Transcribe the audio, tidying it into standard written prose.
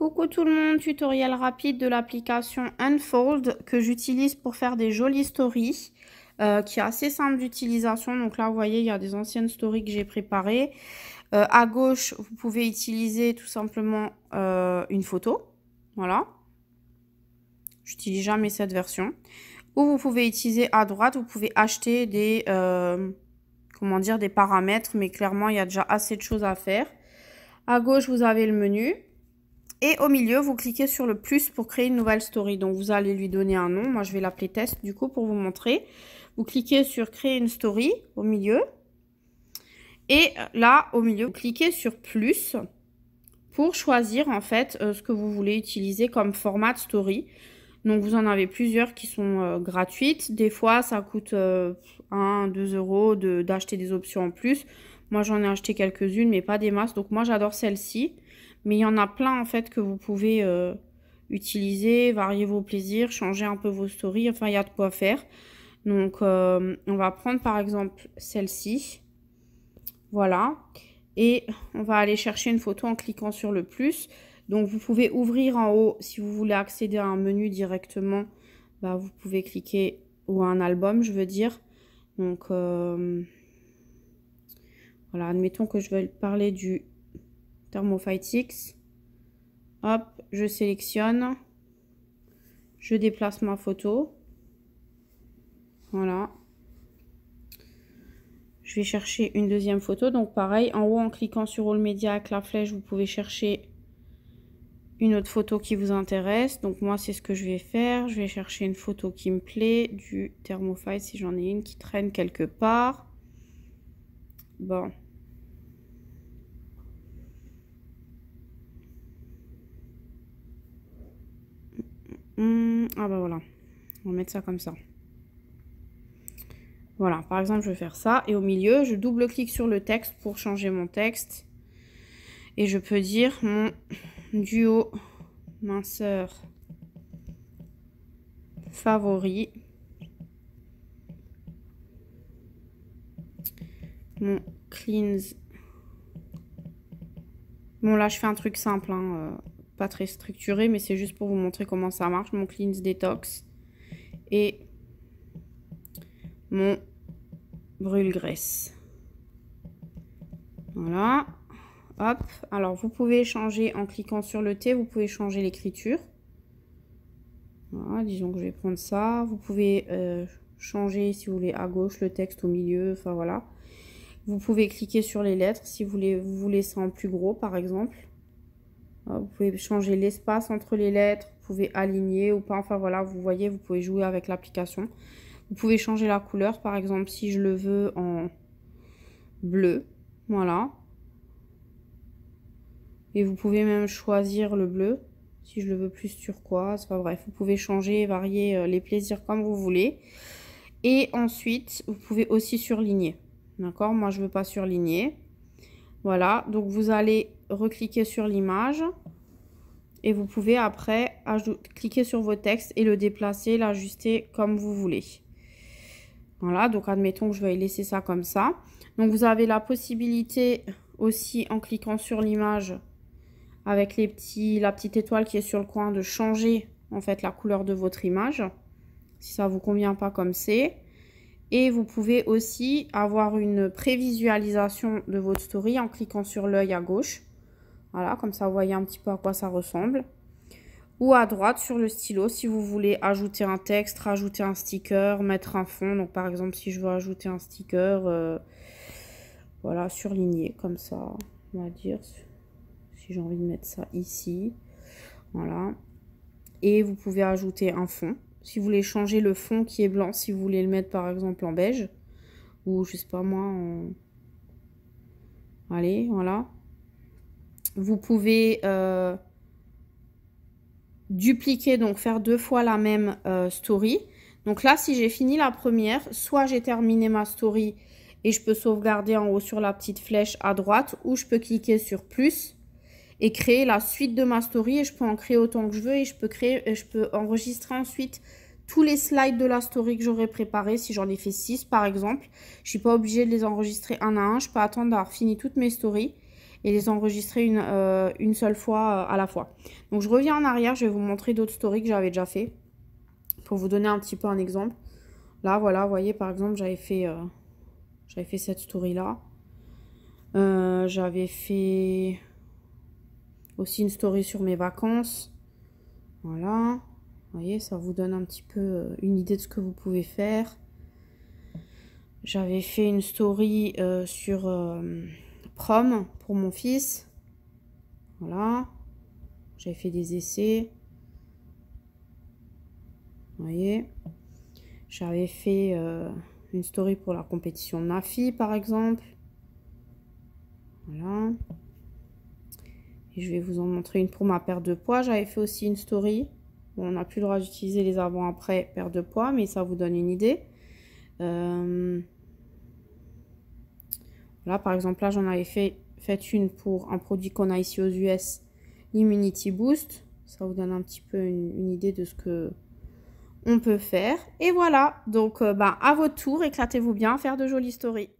Coucou tout le monde, tutoriel rapide de l'application Unfold que j'utilise pour faire des jolies stories, qui est assez simple d'utilisation. Donc là, vous voyez, il y a des anciennes stories que j'ai préparées. À gauche, vous pouvez utiliser tout simplement une photo. Voilà. J'utilise jamais cette version. Ou vous pouvez utiliser à droite, vous pouvez acheter des, des paramètres, mais clairement, il y a déjà assez de choses à faire. À gauche, vous avez le menu. Et au milieu, vous cliquez sur le plus pour créer une nouvelle story. Donc, vous allez lui donner un nom. Moi, je vais l'appeler test, du coup, pour vous montrer. Vous cliquez sur créer une story au milieu. Et là, au milieu, vous cliquez sur plus pour choisir, en fait, ce que vous voulez utiliser comme format de story. Donc, vous en avez plusieurs qui sont gratuites. Des fois, ça coûte 1, 2 euros d'acheter des options en plus. Moi, j'en ai acheté quelques-unes, mais pas des masses. Donc, moi, j'adore celle-ci. Mais il y en a plein, en fait, que vous pouvez utiliser, varier vos plaisirs, changer un peu vos stories. Enfin, il y a de quoi faire. Donc, on va prendre, par exemple, celle-ci. Voilà. Et on va aller chercher une photo en cliquant sur le plus. Donc, vous pouvez ouvrir en haut, si vous voulez accéder à un menu directement, bah, vous pouvez cliquer, ou à un album, je veux dire. Donc, voilà, admettons que je veuille parler du Thermofight X. Hop, je sélectionne. Je déplace ma photo. Voilà. Je vais chercher une deuxième photo. Donc, pareil, en haut, en cliquant sur All Media avec la flèche, vous pouvez chercher une autre photo qui vous intéresse. Donc, moi, c'est ce que je vais faire. Je vais chercher une photo qui me plaît du Thermofight, si j'en ai une qui traîne quelque part. Bon. Ah bah voilà. On va mettre ça comme ça. Voilà, par exemple, je vais faire ça. Et au milieu, je double-clique sur le texte pour changer mon texte. Et je peux dire mon duo minceur favori. Mon cleanse. Bon, là, je fais un truc simple, hein, pas très structuré, mais c'est juste pour vous montrer comment ça marche. Mon cleanse détox. Et mon brûle-graisse. Voilà. Hop. Alors, vous pouvez changer en cliquant sur le T, vous pouvez changer l'écriture. Voilà, disons que je vais prendre ça. Vous pouvez changer, si vous voulez, à gauche, le texte au milieu. Enfin, voilà. Vous pouvez cliquer sur les lettres si vous voulez ça en plus gros, par exemple. Vous pouvez changer l'espace entre les lettres. Vous pouvez aligner ou pas. Enfin, voilà, vous voyez, vous pouvez jouer avec l'application. Vous pouvez changer la couleur, par exemple, si je le veux en bleu. Voilà. Et vous pouvez même choisir le bleu, si je le veux plus turquoise. Enfin bref, vous pouvez changer et varier les plaisirs comme vous voulez. Et ensuite, vous pouvez aussi surligner. D'accord? Moi, je ne veux pas surligner. Voilà. Donc, vous allez recliquer sur l'image. Et vous pouvez après cliquer sur vos textes et le déplacer, l'ajuster comme vous voulez. Voilà. Donc, admettons que je vais laisser ça comme ça. Donc, vous avez la possibilité aussi, en cliquant sur l'image, avec la petite étoile qui est sur le coin, de changer en fait la couleur de votre image si ça vous convient pas comme c'est. Et vous pouvez aussi avoir une prévisualisation de votre story en cliquant sur l'œil à gauche. Voilà, comme ça vous voyez un petit peu à quoi ça ressemble. Ou à droite sur le stylo si vous voulez ajouter un texte, rajouter un sticker, mettre un fond. Donc par exemple si je veux ajouter un sticker, voilà, surligné comme ça, on va dire. Si j'ai envie de mettre ça ici, voilà. Et vous pouvez ajouter un fond. Si vous voulez changer le fond qui est blanc, si vous voulez le mettre par exemple en beige, ou je sais pas moi, en... Allez, voilà. Vous pouvez dupliquer, donc faire 2 fois la même story. Donc là, si j'ai fini la première, soit j'ai terminé ma story et je peux sauvegarder en haut sur la petite flèche à droite, ou je peux cliquer sur plus et créer la suite de ma story, et je peux en créer autant que je veux, et je peux enregistrer ensuite tous les slides de la story que j'aurais préparé. Si j'en ai fait 6 par exemple, je suis pas obligée de les enregistrer un à un, je peux attendre d'avoir fini toutes mes stories et les enregistrer une seule fois à la fois. Donc je reviens en arrière, je vais vous montrer d'autres stories que j'avais déjà fait pour vous donner un petit peu un exemple. Là, voilà, vous voyez, par exemple, j'avais fait cette story-là. J'avais fait aussi une story sur mes vacances. Voilà. Vous voyez, ça vous donne un petit peu une idée de ce que vous pouvez faire. J'avais fait une story sur prom pour mon fils. Voilà. J'avais fait des essais. Vous voyez. J'avais fait une story pour la compétition de ma fille, par exemple. Voilà. Et je vais vous en montrer une pour ma perte de poids. J'avais fait aussi une story. Bon, on n'a plus le droit d'utiliser les avant-après perte de poids, mais ça vous donne une idée. Là, par exemple, là, j'en avais fait une pour un produit qu'on a ici aux US, l'Immunity Boost. Ça vous donne un petit peu une idée de ce que on peut faire. Et voilà, donc à votre tour, éclatez-vous bien à faire de jolies stories.